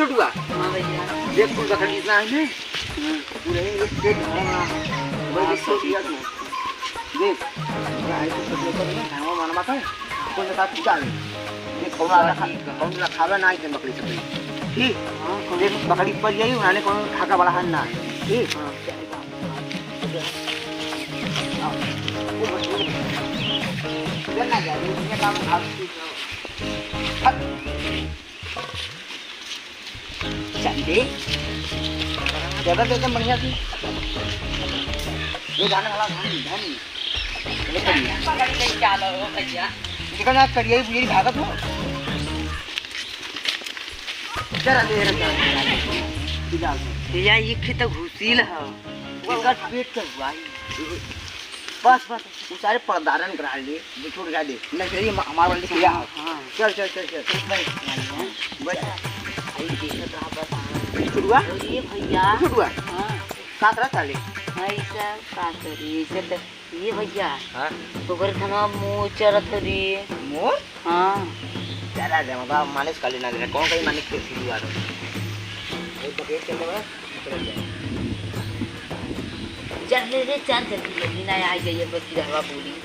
छोटुआ हाँ भैया देख फूल बकरी इतना है ना पूरे एक पेट भरा वो भी सो दिया तू देख आई तो सब लोग ने खाना माना मत है कोई ना पूजा ले देख कौन ना खावा ना है बकरी सब ठीक हां देख बकरी पर जाई उन्होंने कौन खाका वाला हन ना ठीक हां ना जा ये काम खाती चंदे जगह एकदम बढ़िया थी ये गाने वाला धान ये पकड़ ले चलो भैया देखा ना करिए पूरी भागत हो जरा देर भैया ये खेत घुसील है इसका पेट का हुआ बस बस वो सारे पर्दारन करा लिए छोड़ जा दे नहीं चाहिए हमारे वाले किया हां चल चल चल चल बस आई देखत रहा बस छुड़वा ये भैया छुड़वा हां कातरा चले ऐसा कातरी से तो ये भैया हां तो कर खाना मुंह चरत रे मोर हां जरा दे बाबा मालिश कर लेना है कौन कहीं मालिश के शुरू आ रहा है एक बकेट चल रहा है चल रे चल जल्दी ना आ जाइए बस घरवा बोली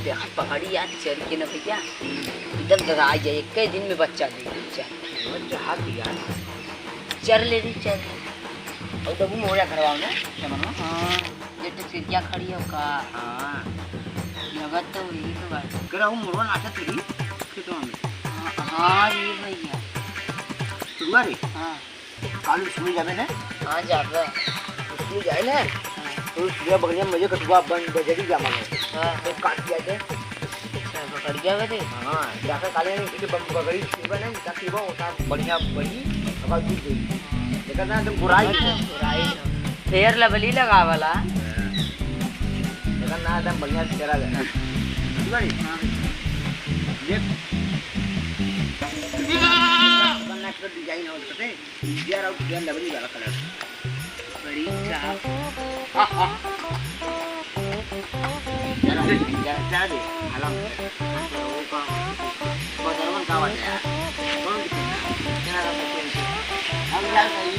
देख पहाड़ी याद चल के ना भैया एकदम जगह आ जाइए कई दिन में बच्चा दे चल बच्चा हाथ दिया चल ले रे चल और तो वो मोरा करवाओ ना समझ हाँ ये तो चिड़िया खड़ी है का हां लगत तो यही तो बात करा हूं मोरवा नाचा तेरी खेतों में हाँ ये भैया तुम्हारे हाँ कालू स्कूल जावे ना हाँ जाबा स्कूल जाए ना तो सुबह बगलिया मजे कटवा बंद बजरी जामा है हाँ तो काट दिया थे पकड़ गया वे हां जाकर काले ने बम बगड़ी सुबह ना ताकि वो होता बढ़िया बड़ी अब दूध दे देखा ना तुम बुराई फेयर लवली लगावला देखा ना एकदम बढ़िया तेरा है तुम्हारी हां देख बनना का डिजाइन हो सकते यार और डिजाइन लवली वाला कलर बड़ी चाप जरा दे हला वो का बदरवन का वाला यार कौन कितना हम यार सही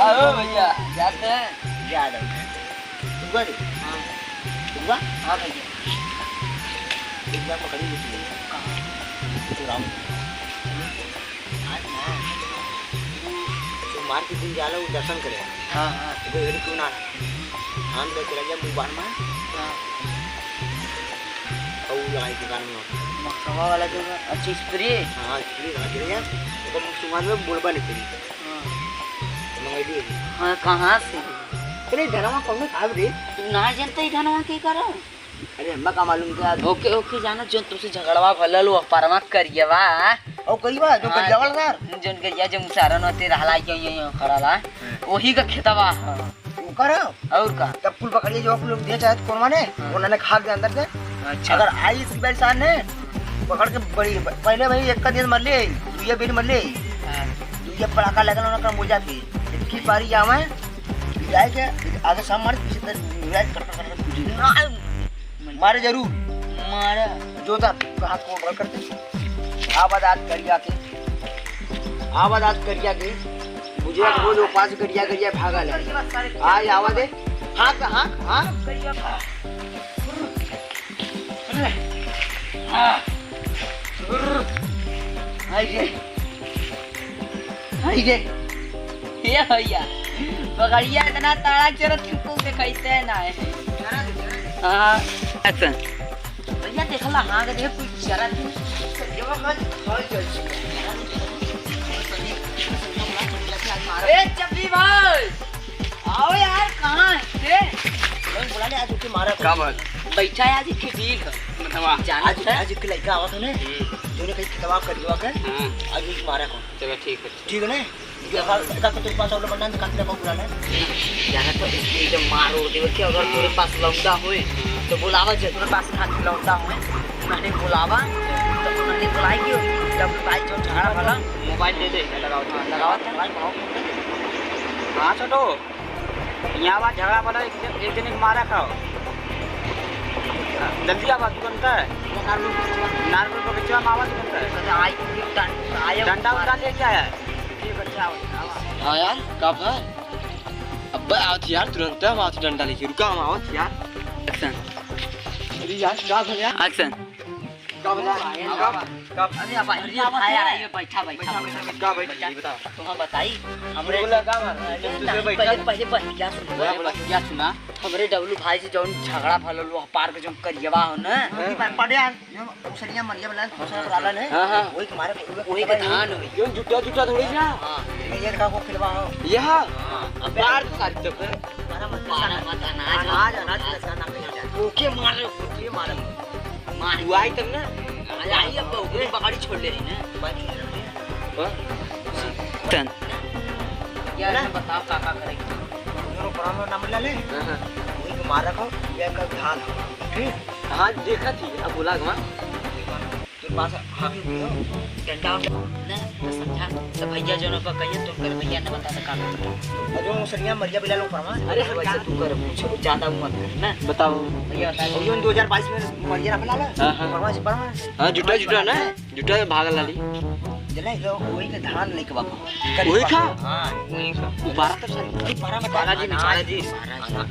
आओ भैया जाते हैं जा रहे हैं सुबह हाँ सुबह हाँ भैया एक बार पकड़ी थी तो राम आज ना तो मार के दिन जाला वो दर्शन करे हाँ हाँ तो ये क्यों ना हम तो चला गया मुबार में हाँ और लगाई दुकान में मक्खवा वाला जो अच्छी स्प्रे हां स्प्रे लगा दिया तो सुमान में बोलबा नहीं करी मंगाई दी हाँ कहाँ से अरे धनवा कौन खाब रे तू ना जानते ही धनवा के करो अरे हम्मा का मालूम क्या ओके ओके जाना जो तुमसे झगड़वा भलल वो परमा करिए बा ओ करीबा जो गजवाल सर जोन गरिया जो मुसारन होते रहला यो खड़ाला वही का खेतवा वो करो और का तब फूल पकड़िए जो आप लोग दे चाहे कौन माने उन्होंने खा के अंदर से अच्छा अगर आई इस बार सान ने पकड़ के बड़ी पहले भाई एक का दिन मर ले ये बिन मर ले ये पड़ाका लगल ना कर मुझा थी इसकी बारी आवे जाए के आगे सब मार पीछे तक राइट कर मारे जरूर मारा जो था कहां को करते आबादात करिया के मुझे वो जो पास करिया भागा ले आज आवा दे हां कहां हां करिया हाय रे ये भैया पकड़िया इतना ताड़ा चरत तुम से कैसे है ना हाँ अच्छा भैया देखला हाँ के कोई चरत ए चप्पी भाई आओ यार कहाँ है बुला ले आज उके मारा का बात बैठा है आज खिचड़ी का बतावा जाना है आज के लड़का आवा था ने तूने कहीं किताब कर दिया के हां आज उस मारा को चलो ठीक है ना जो का तो तेरे पास और बंदा तो काटने को बुला ले जाना तो इसलिए जब मारो देव के अगर तेरे पास लौटा होए तो बुलावा जे तेरे पास हाथ लौटा होए उन्हें बुलावा तो उन्हें बुलाएगी जब भाई जो झगड़ा वाला मोबाइल दे दे लगावा हां छोटो यहाँ बात झगड़ा वाला एक दिन मारा खाओ जल्दी आवा तू बनता है नारकोल बगीचा में आवाज करता है डंडा उंडा लेके आया है हाँ यार कब है अब आओ यार तुरंत हम आओ डंडा लेके रुका हम आओ यार एक्शन अरे यार क्या हो गया एक्शन कब कब अरे अब आइए बैठा क्या बैठा ये बताओ तुम्हें बताई हमरे बोला का मार पहले क्या सुना हमरे डब्लू भाई से जौन झगड़ा फलल वो पार के जौन करियवा हो ना पड़े यार उसरिया मरिया वाला दूसरा वाला है हां वही तुम्हारे वही का धान हो क्यों जुटा जुटा थोड़ी ना हां ये का को खिलवा हो यह अब बाहर तो सारी तक मारा मत अनाज ना ओके मारो मार हुआ तब ना आई अब ओकरे बगाड़ी छोड़ ले रही ना तन क्या ना बताओ काका करेगी दोनों पुराना नंबर ले वही को मार रखो ये का धान ठीक हाँ देखा थी अब बोला गवा तेरे पास हाथ डंडा ना समझा तो भैया जो ना कहिए तुम कर भैया ने बता का जो सरिया मरिया बिला लो परमा अरे वैसे तू कर पूछ ज्यादा मत कर ना बताओ भैया बता और 2022 में मरिया ना बिला ला परमा से परमा हाँ जुटा जुटा ना जुटा भाग लाली जला लो वही का धान लेके बाबू वही खा हां वही का बारह तक सारी बारह जी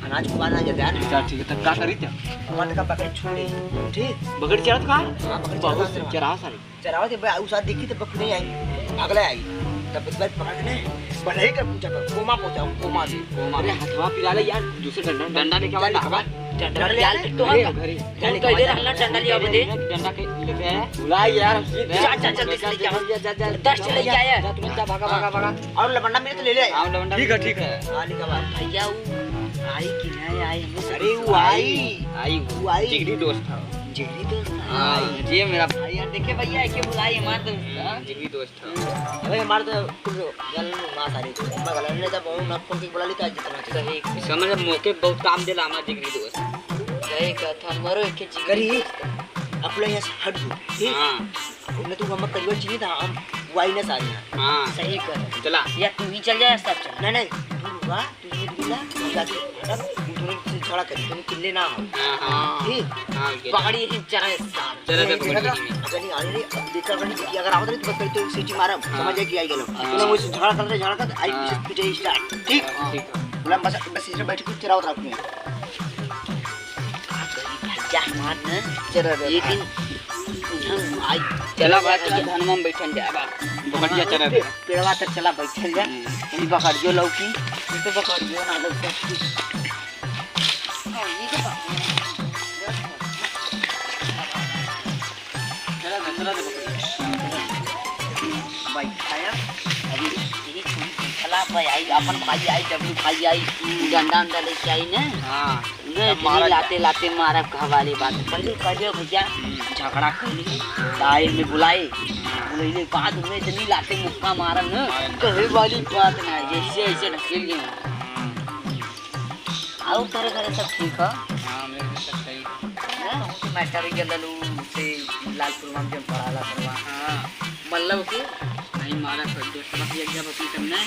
अनाज को बांधना जाता है ठीक है तब क्या करी थे मत का पकड़ छोड़े ठीक बगड़ चढ़त का हां पकड़ बहुत चढ़ा सारी चरावा दे उस साथ देखी तो बकरी नहीं आई अगले आई तब बस पकड़ने बढ़ाई कर पूछा कर कोमा पहुंचा कोमा से अरे हथवा पिला ले यार दूसरे डंडा लेके आवा डंडा यार तो घरे कह दे रहना डंडा लिया बे डंडा के लेके आया बुला यार चल लेके आया 10 लेके आया तुम जा भागा भागा भागा और लवंडा मेरे तो ले ले हां लवंडा ठीक है आली का बात भैया वो आई कि नहीं आई अरे वो आई जिगरी दोस्त था जिगरी दोस्त हां ये मेरा भाई यार देखे भैया के बुलाई हमार दोस्त जिगरी दोस्त था अरे हमारे तो गल ना सारी मैं गल ने जब ना फोन के बुला ली तो जितना सही समझ मौके बहुत काम देला हमारा जिगरी दोस्त सही कथा मरो एक के करी अपने यहाँ हट गई ठीक हां उन्हें तू हम करियो चाहिए था हम वाई ना सारी हां सही कर चला या तू ही चल जाए सब चल नहीं तू हुआ तू ये दूला जाके हटप तू से झगड़ा कर तू चिल्ले ना हो हां ठीक हां पकड़ी ही चले चले तो अगर नहीं आ रही देखकर बनी अगर आवत रही तो बस तो सीटी मारा समझ जाए कि आई गलो तूने मुझसे झगड़ा कर आई पीछे स्टार्ट ठीक ठीक बोला बस इसे बैठ के चरावत रखनी क्या मार न चल ये दिन हम आई चला बात धनमा में बैठन जा बा बकड़िया चला दे पेड़वा तक चला बैठल जा इन पकड़ियो लौकी इन तो पकड़ियो ना लग सकती ये तो चला दे भाई आया अभी यही चला भाई आई अपन भाई आई डब्लू भाई आई डंडा अंडा लेके आई ना हां मारा लाते लाते मारा वाली बात पहले कहियो भैया झगड़ा करी ताई में बुलाए बुलाइले बाद में इतनी लाते मुक्का मारा न कहे वाली बात ना जैसे ऐसे ढकेल गए आओ तेरे घर सब ठीक है हां मेरे सब सही ना मैटर के ललू से लालपुर में जब पढ़ाला करवा हां मतलब कि नहीं मारा कर दो सब ये क्या बती तुमने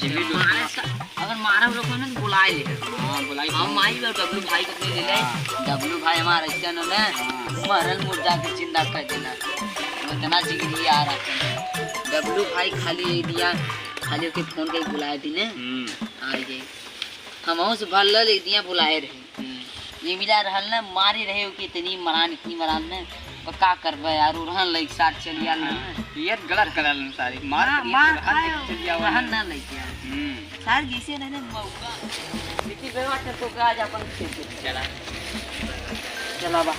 जिगरी मारे अगर मारा लोग ने बुलाए ले हां बुलाई हम आई डब्लू भाई को ले ले डब्लू भाई हमारा ऐसा न मरल मुर्दा के जिंदा कर देना इतना जिगरी आ रहा डब्लू भाई खाली दिया खाली के फोन के बुलाए थी ने आ गए हम से भल ले दिया बुलाए रहे ये मिला रहल ना मारी रहे कि इतनी मरान ने तो का करबे यार रहन लाइक साथ चलिया ना ये गलत करल सारी मार चलिया रहन ना लेके सार जैसे रहने मौका इतनी बेवाटर को आज अपन चला चला बा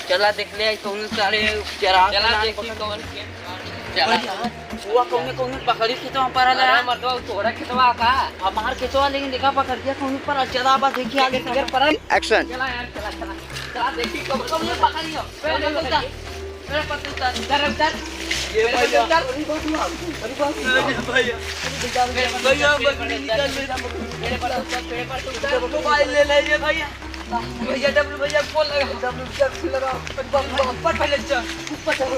चला देख ले कौन सारे चला देखी कौन चला हुआ कौन पकड़ी खेतवा पर आला मर्दवा तोड़ा खेतवा का हमार खेतवा लेकिन देखा पकड़ दिया कौन पर चला बा देखी आगे फिगर पर एक्शन चला यार चला देखी कौन पकड़ियो पहले उतार मेरे पर उतार उतार ये भैया मेरे पर मोबाइल ले ले ये भैया भैया डब्लू भैया कॉल लगा डब्लू लगा ऊपर पहले चल ऊपर चलो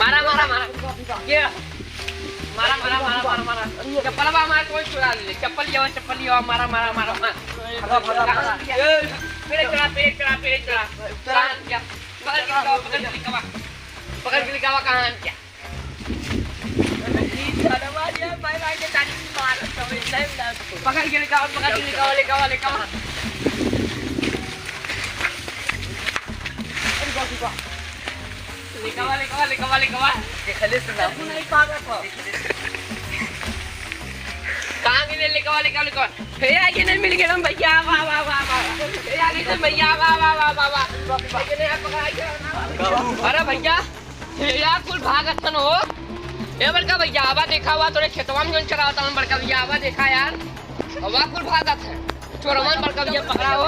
मारा ये मारा चप्पल मार कोई चुरा ले चप्पल लिया मारा पकड़ के लिखा कहाँ क्या पकड़ के लिखा कहाँ के लिए लिखा फिर आगे नहीं मिल गया भैया वाह वाह वाह वाह फिर आगे से भैया वाह वाह वाह वाह वाह अरे भैया यार कुल भागत हो ये बड़का भैया आवा देखा हुआ तोरे खेतवा में चरावता हूँ बड़का भैया आवा देखा यार हवा कुल भागत है चोरवन बड़का भैया पकड़ा हो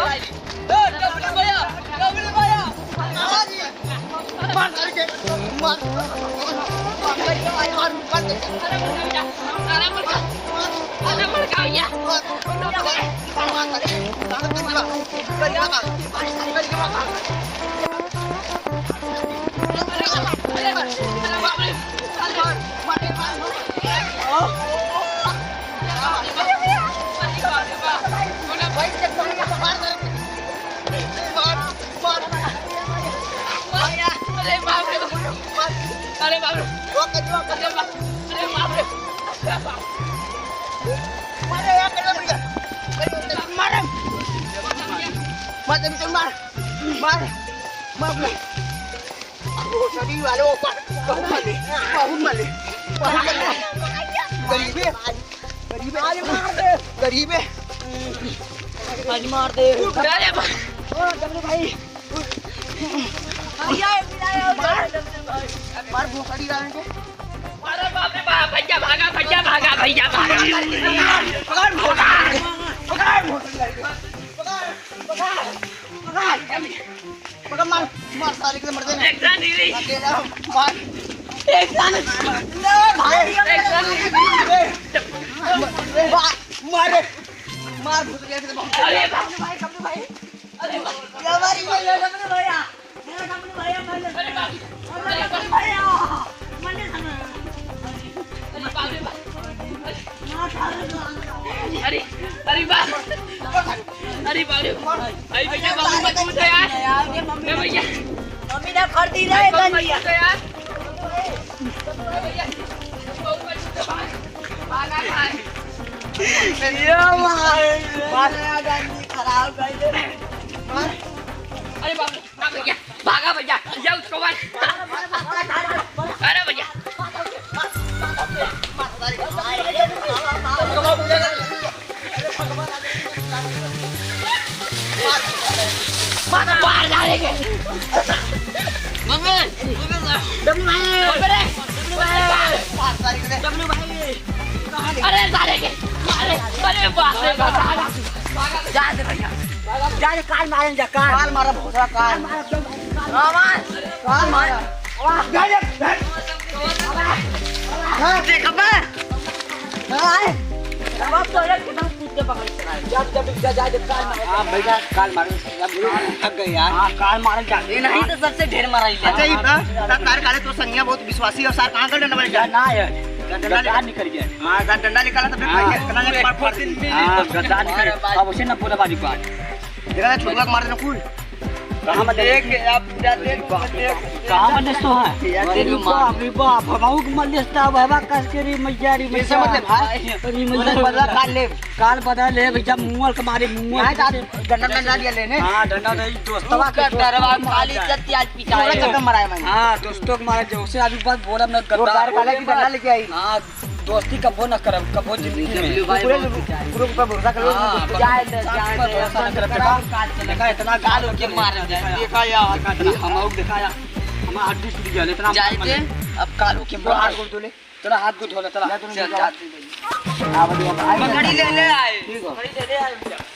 अरे बाप रे गरीब है आज मार दे मार भोसड़ी डालेंगे अरे बाप रे बाप भैया भागा भैया भागा भैया भागा पकड़ मार मार साले के मर देना एक जान नीली मार एक जान भाई मार मार भोसड़ी के अरे बाप भाई कब भाई अरे बाप हमारी भैया अरे बाप अरे अरे बाप अरे बाप अरे भैया बाबू मत पूछो यार भैया मम्मी ने कर दी रे भैया यार भागा भाग ये मार खराब कर दे मार अरे बाप भैया भागा भैया जाओ उसको मार अरे भैया मार डालेंगे मम्मी अरे डालेंगे अरे बाप रे जा दे भैया जा काल मारें जा काल मारा भोसड़ा काल काल मारा जा देख बे हां बाप तो एक एकदम कूद के पकड़ जा काल मारे हां भैया काल मारे थक गए यार हां काल मारे जा नहीं तो सबसे ढेर मारा ही अच्छा ये तार काले तो संज्ञा बहुत विश्वासी और सार कहां कर डंडा मारे जा ना यार डंडा निकल गया हां डंडा निकाला तो फिर कना ने मार फोड़ दिन हां डंडा निकल अब उसे ना पूरा बारी काट देखा छोटला मार देना फूल कहां में देख अब देख कहां में तो है तेरी बाप रे बाप भवाऊ के मल्लेस्ता बाबा कसकेरी मैयारी कैसे मतलब भाई तेरी मैया बदला काल बदल ले भैया मुंहल के मारे मुंह डंडा दिया लेने हां डंडा नहीं दोस्तवा का डरवा खाली इज्जत आज पिटाए चक्कर मराए मैं हां दोस्तों के मारे जो से आज बात बोला ना गद्दार काले की डंडा लेके आई हां दोस्ती कबो ना करब कबो जिंदगी में पूरे ग्रुप पर भरोसा करो जाए भरोसा ना करब देखा इतना गाल के मार देखा यार हम दिखाया हम हड्डी टूट गया इतना जाए थे अब कालू के हाथ को धो ले तेरा हाथ को धो ले तेरा पकड़ी ले आए